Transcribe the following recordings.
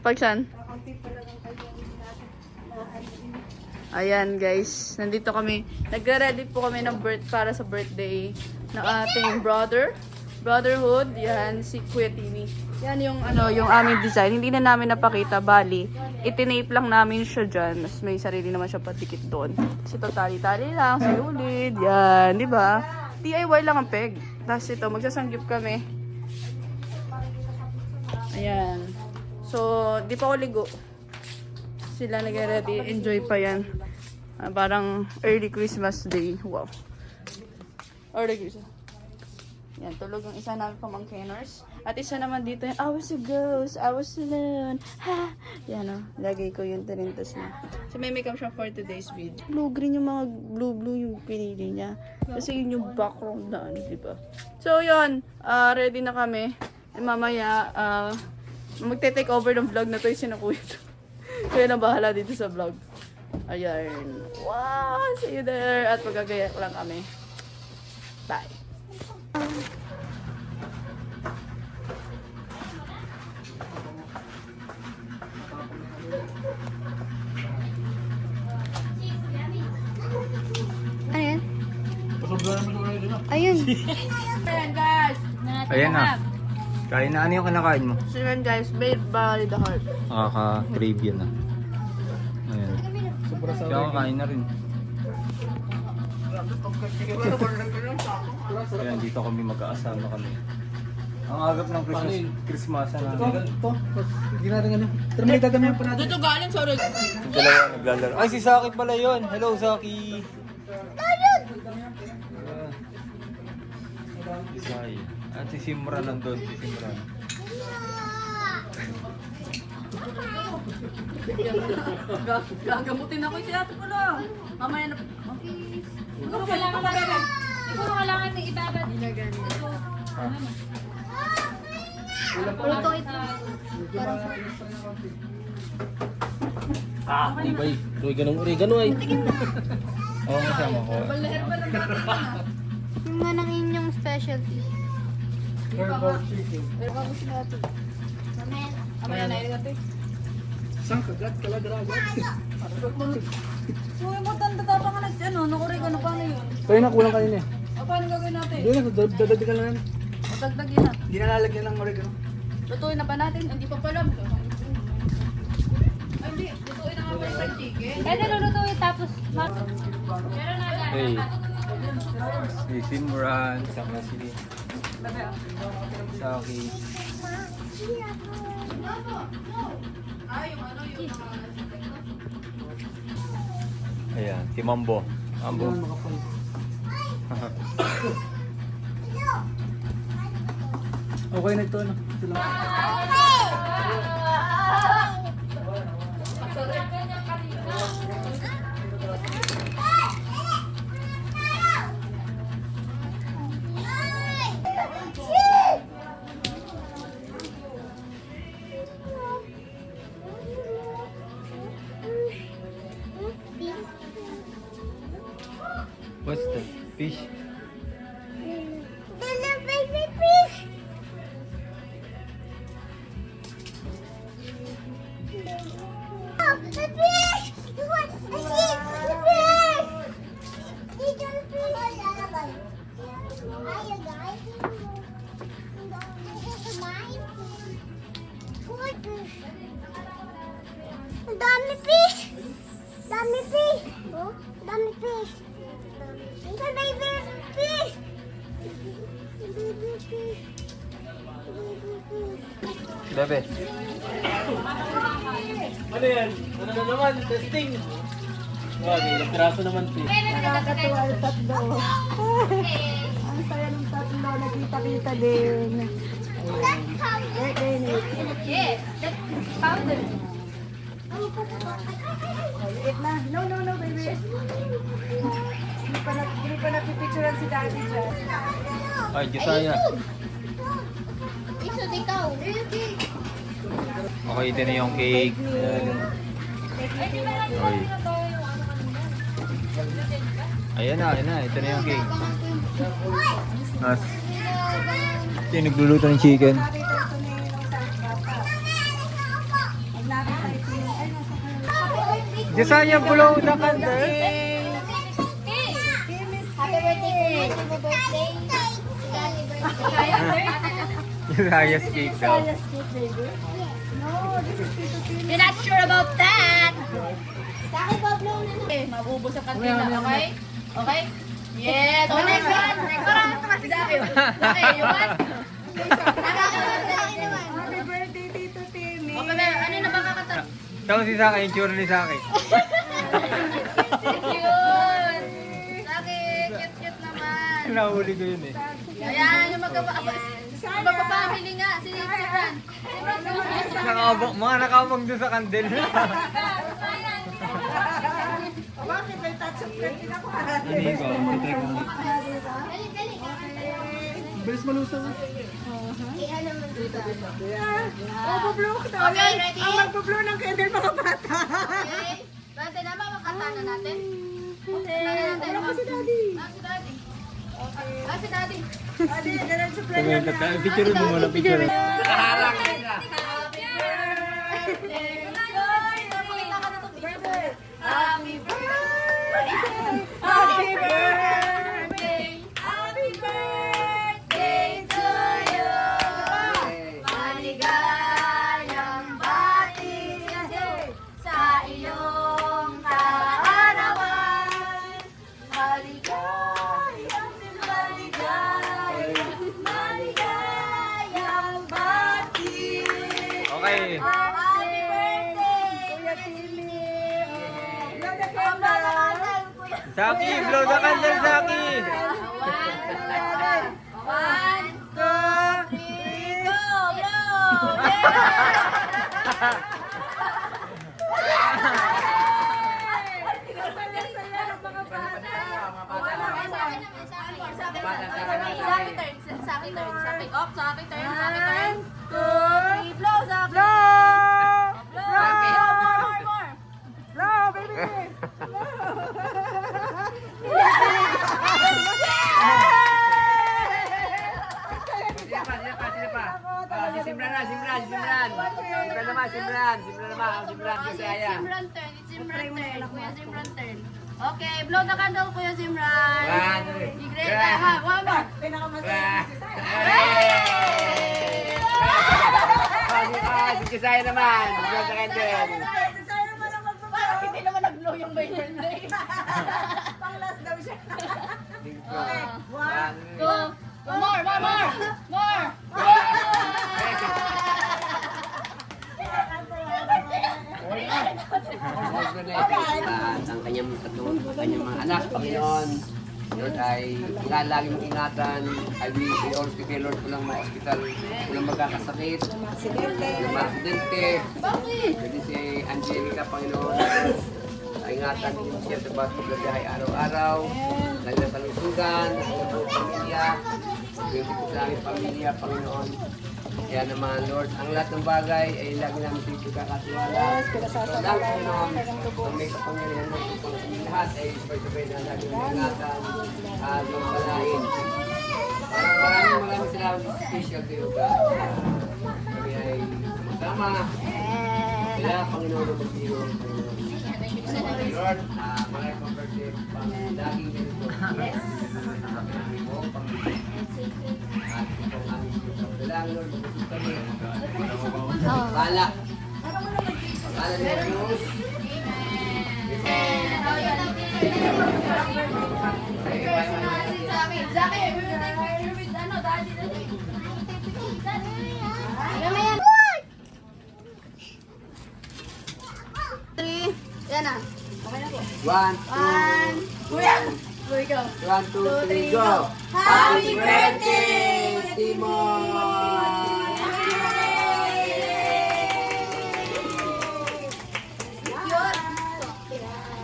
Pag saan? Ayan guys, nandito kami. Nagre-ready po kami ng para sa birthday ng ating brotherhood. Yan, si Kuya Timmy. Yan yung yung aming design. Hindi na namin napakita, bali. Itinape lang namin siya dyan. Mas may sarili naman siya patikit doon. Kasi ito tali-tali lang, sa ulid. Yan, di ba? DIY lang ang peg. Tapos ito, magsasanggip kami. Ayan. So, di pa ako ligo. Sila nag-ready. Enjoy pa yan. Parang early Christmas day. Wow. Early Christmas. Yan, tulog yung isa namin pamangkiners. At isa naman dito yung, I was a ghost, I was alone. Ha! Yan o, lagay ko yung tarintas niya. So may makeup siya for today's video. Blue-green yung mga blue-blue yung pinili niya. Kasi yun yung background na diba? So yun, ready na kami. And mamaya, magte-take over ng vlog na to yung sinakuya. Kaya na bahala dito sa vlog. Ayan. Wow! See you there! At magagayak lang kami. Bye! Ano yan? Ayun. Ayan guys! Ayan na. Kain na. Ano yung kinakain mo? So yun guys, made by the heart. Nakaka-crave yun ah. Ayan. Kaya kakain na rin. Ayan, dito kami mag-aasama kami. Ang agap ng Christmas na. Ito, hindi natin ano. Pero may dadamihan pa natin. Dito galing, sorry. Yung dalawa naglalaro. Ay, si Saki pala yun. Hello, Saki. Isay. At si Simran nandun. Si Simran. Gagamutin ako si ate pala. Mamaya na. Siguro kailangan ng ibabad. Luto ito. Di ba eh? Oregano ay. Oo, kasama ko. Yung nga ng inyong specialty. Herbal chicken. Mamaya na yun ate. Isang kagat, kalagaragat. Uy, mo tanda tapa nga nakurigano paano yun? Kaya na, kulang kanina eh. O paano gagawin natin? Hindi na, dadagdagan lang yan. Magdagdagin na. Hindi na lalagyan ng oregano. Lutuin na ba natin? Hindi pa pala. Ay, hindi. Lutuin na nga pala sa chicken. Pwede lulutuin tapos meron na agad. Hey. Si Simran. Saka si Saki. Ayan, si Mambo. Mambo. Okay na ito, ano? Ito lang. What's the fish? Dami fish! Dami fish! Oh, dami fish! Ito baby fish! Baby fish! Baby fish! Bebe. Ano yan? Ano na naman? Testing! Ilang piraso naman ito. Nakakatuwa yung tatlo. Ang saya ng tatlo. Nakita-kita din. Birthday night. Yes, that's powder. Wait na. No, baby. Hindi pa napipicturean si daddy dyan. Ay, Josiah. Isod ikaw. Okay, ito na yung cake. Oy. Ayan na. Ito na yung cake. Mas. Ito yung nagluluto ng chicken. Jasanya blow the candle. Happy birthday, Kuya. Happy birthday. Happy birthday. Jasayas cake daw. Yes, cute, baby. No, this is Tito Tim. You're not sure about that. Saki pa blow na. Okay, mabubos ang kantina, okay? Okay? Yes. Oh, next one. Next one. Saki. Okay, you want? Happy birthday, Tito Timmy. Okay, na. Ano na ba kakanta? Tapos si Saki, yung tsura ni Saki. Cute. Saki, cute naman. Nahuli ko yun eh. Ayan, yung magpapamili nga. Si Fran. Nakabang, mga nakabang doon sa kandel. Bakit may touch of red din ako? Hindi ko, patay ko. Bilis malusaw. Oh, bublow ko tayo. Okay, ready? Ang magbublow ng candle, mga bata. Okay. Dati na ba makanta na natin? Okay. Wala pa si Daddy. Si Daddy. Si Daddy. Daddy, ganun sa plan Tumingin ka, picture mo muna, picture. Nakaharang ka sila. Happy birthday. Happy birthday. Happy birthday to you. Maligayang bati sa iyong kaarawan. Maligayang bati. Okay. Happy birthday, Kuya Timmy. Blow the Pambalaan, candle. Kuya. Saki, blow the candle, Saki. One, two, three, go! Blow! Saya-saya ng mga bata. One, two, three, blow! Blow! More! Blow, baby. Sila pa. Si Simran na, Simran. Simran naman, Simran kasi Aya. Simran turn. It's Simran turn. Kuya Simran turn. Okay, blow the candle, Kuya Simran. One, two, Be great. One more. Pinakamasaya si Saya. Si Kisaya naman. Blow the candle. Si Saya naman ang magbublow. Hindi naman nag-blow yung my birthday. Pang last daw siya. Okay. One, Go. More. ang kanyang mga anak, Panginoon. Lord, ay lagi mong ingatan. Ay we always prepare, Lord, walang mga hospital, walang magkakasakit, walang mga aksidente. Pwede si Angelica, Panginoon. Ingatan din siya sa bawat paglabiyahe araw-araw. Lagi na sa lusugan, sa kanyang pamilya. Pwede ko sa aming pamilya, Panginoon. Kaya naman, Lord, ang lahat ng bagay ay lagi namin sa ito kakatiwala. Lord, ang Panginoon, ang may kapangyarihan ng upang sa lahat ay sabay-sabay na lagi ng ingatan at mapalain. Maraming salamat special to you, God. Kami ay sama. Kaya, Panginoon, magpiro. Lord, maraming pang birthday pang laging ganito. Kami mo, pang at itong aming dalangin, Lord, magpapit kami. Pala. Pala ni Jesus. Yan na. One, two, three, go! Happy birthday, Timon!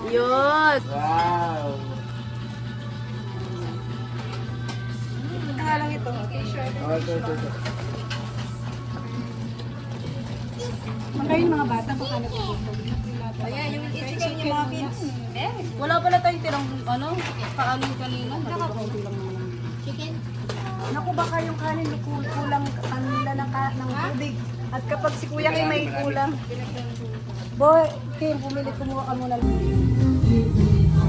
Yun. Wow! Nga lang ito. Ito. Makain mga bata, baka natutulog. Ayan, yung chicken yung mga kids. Wala pala tayong tirang ano, kaanin kanina. Chicken. Naku, baka yung kanin kulang kanila ng tubig. At kapag si Kuya Kim may kulang. Boy, Kim, pumili kumuha ka muna.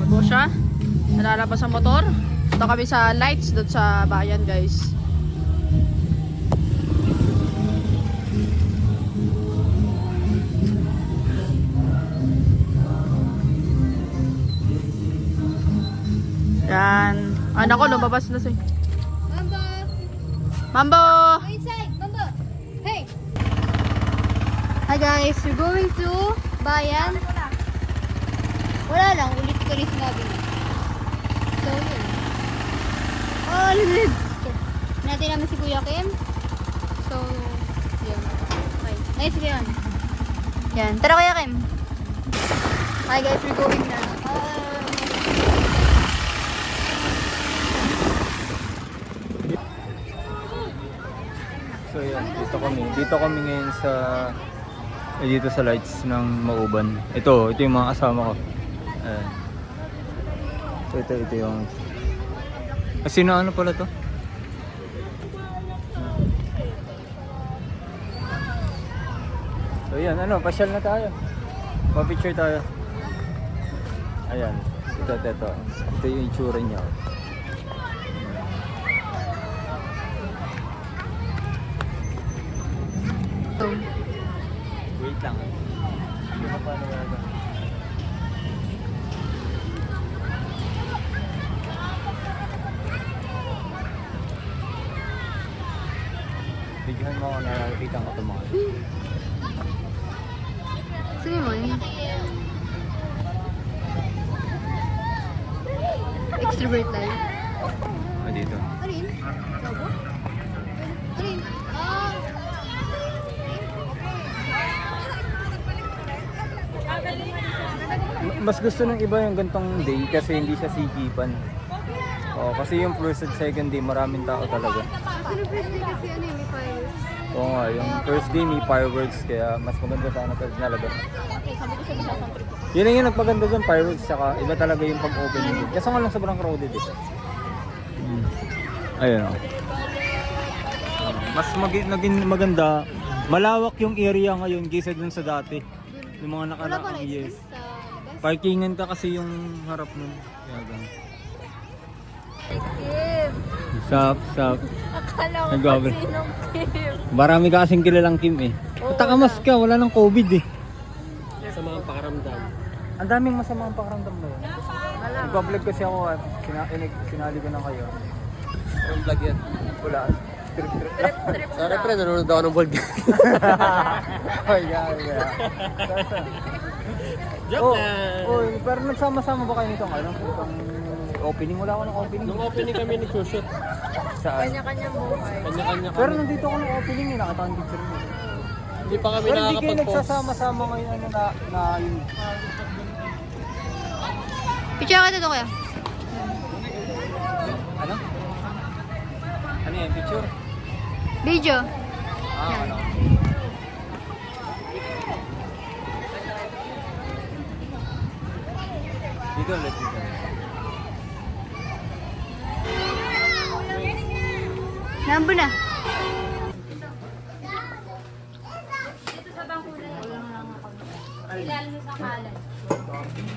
Ito siya. Nalalabas ang motor. Ito kami sa lights doon sa bayan, guys. Yan. Anak ko, lumabas na siya. Mambo! Mambo! Go inside! Mambo! Hey! Hi guys, we're going to Bayan. Wala lang, ulit-ulit sinabi niya. So, yun. Oh, lulid! Natin naman si Kuya Kim. So, yun. Okay. Nice yun. Yan. Tara Kuya Kim. Hi guys, we're going na. So yan, dito kami. Dito kami ngayon sa dito sa lights ng Mauban. Ito yung mga kasama ko. Ayan. So ito yung sino ano pala to? So yan, pasyal na tayo. Pa-picture tayo. Ayan. Ito. Ito yung itsura niya. Wait lang. Hindi mo pa nalaga. Bigyan mo ako, nakakita ko itong mga. Sige mo yun. Extrovert life. Dito. Arin? Lobo? Arin? Ah! Mas gusto ng iba yung gantong day kasi hindi siya sigipan. Oo, kasi yung first and second day maraming tao talaga. Pero first day kasi ano may fireworks. Oo nga, yung first day may fireworks kaya mas maganda sana pag nalabas. Okay, sabi ko sa mga trip. Yun lang yung nagpaganda dyan, fireworks, saka iba talaga yung pag-opening din. Kasi nga lang sobrang crowded eh. Ayun o. Mas naging maganda, malawak yung area ngayon kaysa dun sa dati. Yung mga Wala pa nakaraang lights years. sa labas. Parkingan ka kasi yung harap nun. Kaya ganun. Kim! Sup. Akala ko Nagbabre. kung sinong Kim. Marami ka kasing kilalang Kim eh. Takamas ka, wala nang COVID eh. Sa mga pakaramdam. Ang daming masamang pakiramdam na yun. Nag-vlog kasi ako at sinali ko na kayo. Anong vlog yan? Wala. Trip. Sorry pre, nanonood ako ng vlog. Oh, yeah. Joke Oh, pero nagsama-sama ba kayo nitong itong opening? Wala ako ng opening. Nung opening kami nag-shoot. Saan? Kanya-kanya buhay. Kanya-kanya Pero kami. nandito ako ng opening eh, nakita ang picture mo. Hindi pa kami Pero hindi kayo nakakapag-post. nagsasama-sama ngayon na yun. Picture ka dito kuya. Ano? Ano yan? Picture? Video. Ano? Dito ulit dito. Nambo na.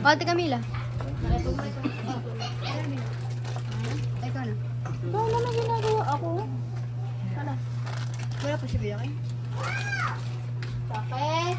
Ate Camila. Ikaw na. Wala na ginagawa ako. Wala. Wala pa si Bianca. Bakit?